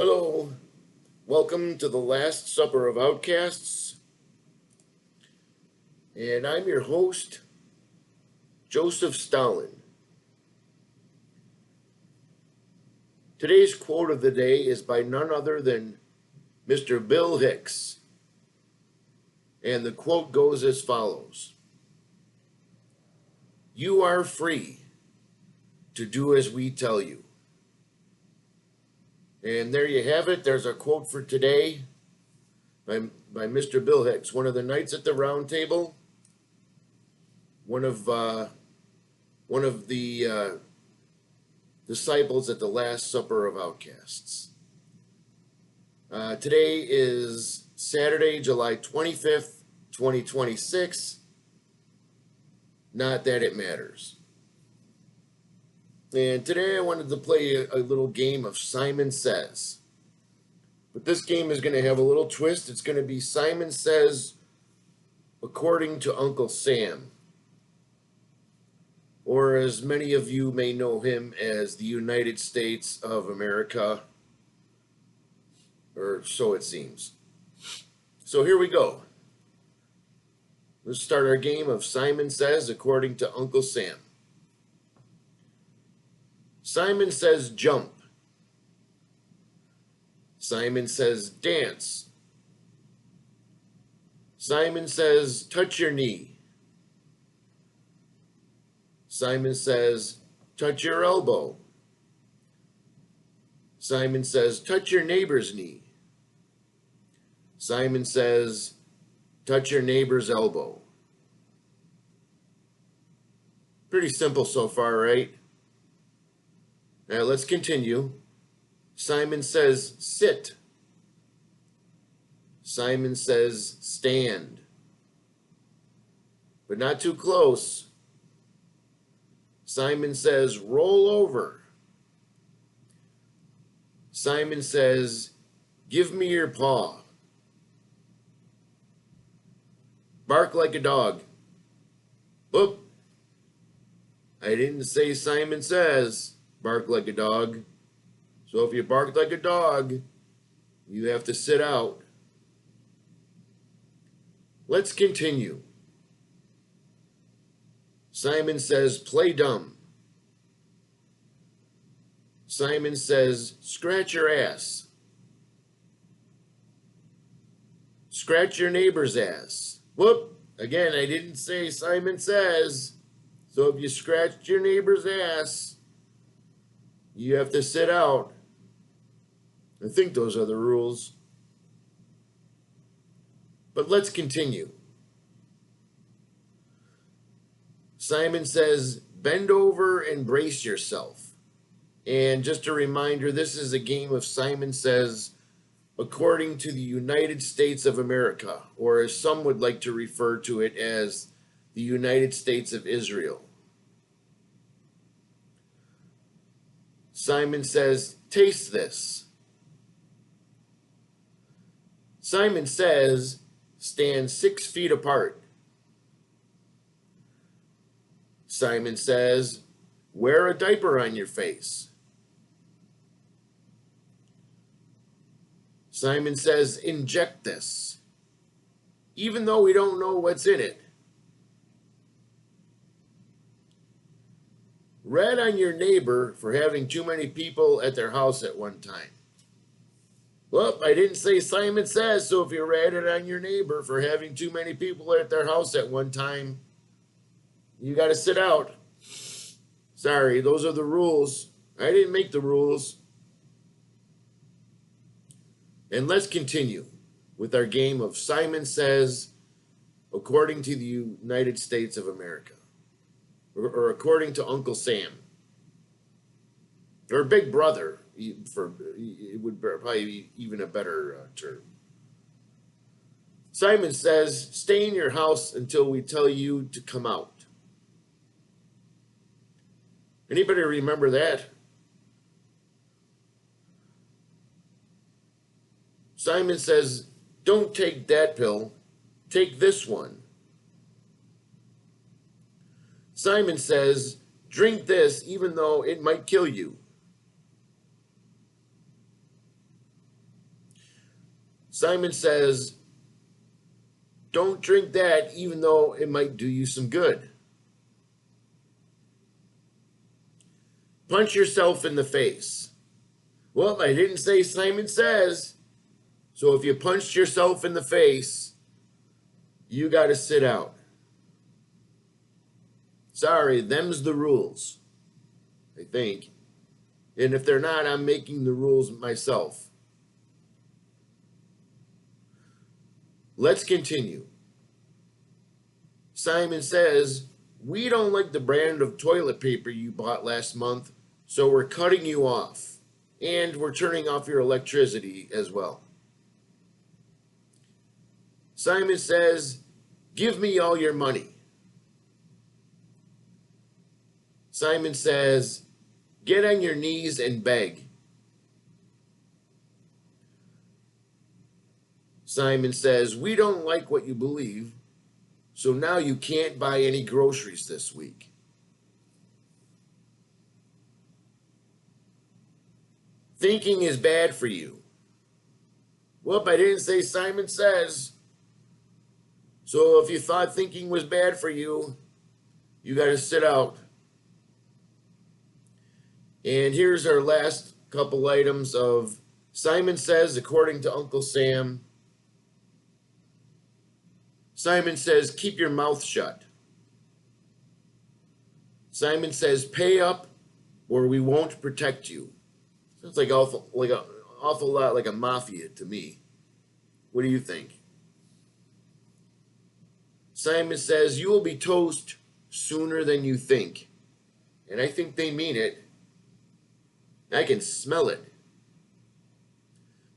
Hello, welcome to the Last Supper of Outcasts, and I'm your host, Joseph Stalin. Today's quote of the day is by none other than Mr. Bill Hicks, and the quote goes as follows: "You are free to do as we tell you." And there you have it. There's our quote for today by Mr. Bill Hicks, one of the knights at the round table, one of the disciples at the Last Supper of Outcasts. Today is Saturday, July 25th, 2026. Not that it matters. And today I wanted to play a little game of Simon Says. But this game is going to have a little twist. It's going to be Simon Says according to Uncle Sam. Or as many of you may know him as the United States of America. Or so it seems. So here we go. Let's start our game of Simon Says according to Uncle Sam. Simon says jump. Simon says dance. Simon says touch your knee. Simon says touch your elbow. Simon says touch your neighbor's knee. Simon says touch your neighbor's elbow. Pretty simple so far, right? Now let's continue. Simon says sit. Simon says stand. But not too close. Simon says roll over. Simon says give me your paw. Bark like a dog. Whoop. I didn't say Simon says bark like a dog. So if you bark like a dog, you have to sit out. Let's continue. Simon says play dumb. Simon says scratch your ass. Scratch your neighbor's ass. Whoop! Again, I didn't say Simon says. So if you scratched your neighbor's ass, you have to sit out. I think those are the rules. But let's continue. Simon says, bend over and brace yourself. And just a reminder, this is a game of Simon Says according to the United States of America, or as some would like to refer to it as the United States of Israel. Simon says, taste this. Simon says, stand 6 feet apart. Simon says, wear a diaper on your face. Simon says, inject this, even though we don't know what's in it. Rat on your neighbor for having too many people at their house at one time. Well, I didn't say Simon Says, so if you ratted on your neighbor for having too many people at their house at one time, you got to sit out. Sorry, those are the rules. I didn't make the rules. And let's continue with our game of Simon Says according to the United States of America. Or according to Uncle Sam. Or Big Brother, it would probably be even a better term. Simon says, stay in your house until we tell you to come out. Anybody remember that? Simon says, don't take that pill, take this one. Simon says, drink this even though it might kill you. Simon says, don't drink that even though it might do you some good. Punch yourself in the face. Well, I didn't say Simon says. So if you punched yourself in the face, you got to sit out. Sorry, them's the rules, I think. And if they're not, I'm making the rules myself. Let's continue. Simon says, we don't like the brand of toilet paper you bought last month, so we're cutting you off. And we're turning off your electricity as well. Simon says, give me all your money. Simon says, get on your knees and beg. Simon says, we don't like what you believe, so now you can't buy any groceries this week. Thinking is bad for you. Well, I didn't say Simon says. So if you thought thinking was bad for you, you got to sit out. And here's our last couple items of Simon says, according to Uncle Sam. Simon says, keep your mouth shut. Simon says, pay up or we won't protect you. Sounds like an awful lot like a mafia to me. What do you think? Simon says, you will be toast sooner than you think. And I think they mean it. I can smell it.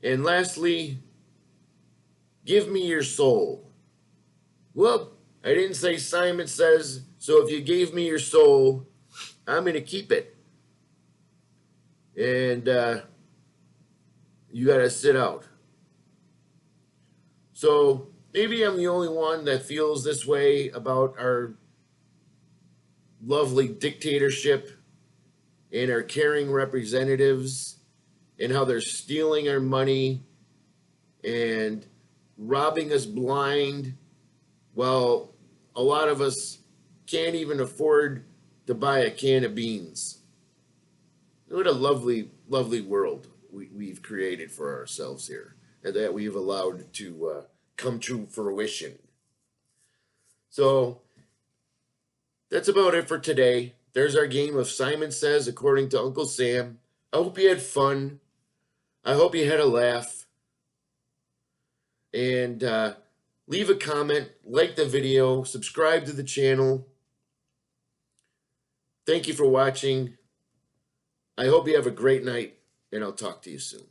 And lastly, give me your soul. Well, I didn't say Simon says, so if you gave me your soul, I'm going to keep it. And you got to sit out. So maybe I'm the only one that feels this way about our lovely dictatorship and our caring representatives and how they're stealing our money and robbing us blind while a lot of us can't even afford to buy a can of beans. What a lovely, lovely world we've created for ourselves here and that we've allowed to come to fruition. So that's about it for today. There's our game of Simon Says, according to Uncle Sam. I hope you had fun. I hope you had a laugh. And leave a comment, like the video, subscribe to the channel. Thank you for watching. I hope you have a great night, and I'll talk to you soon.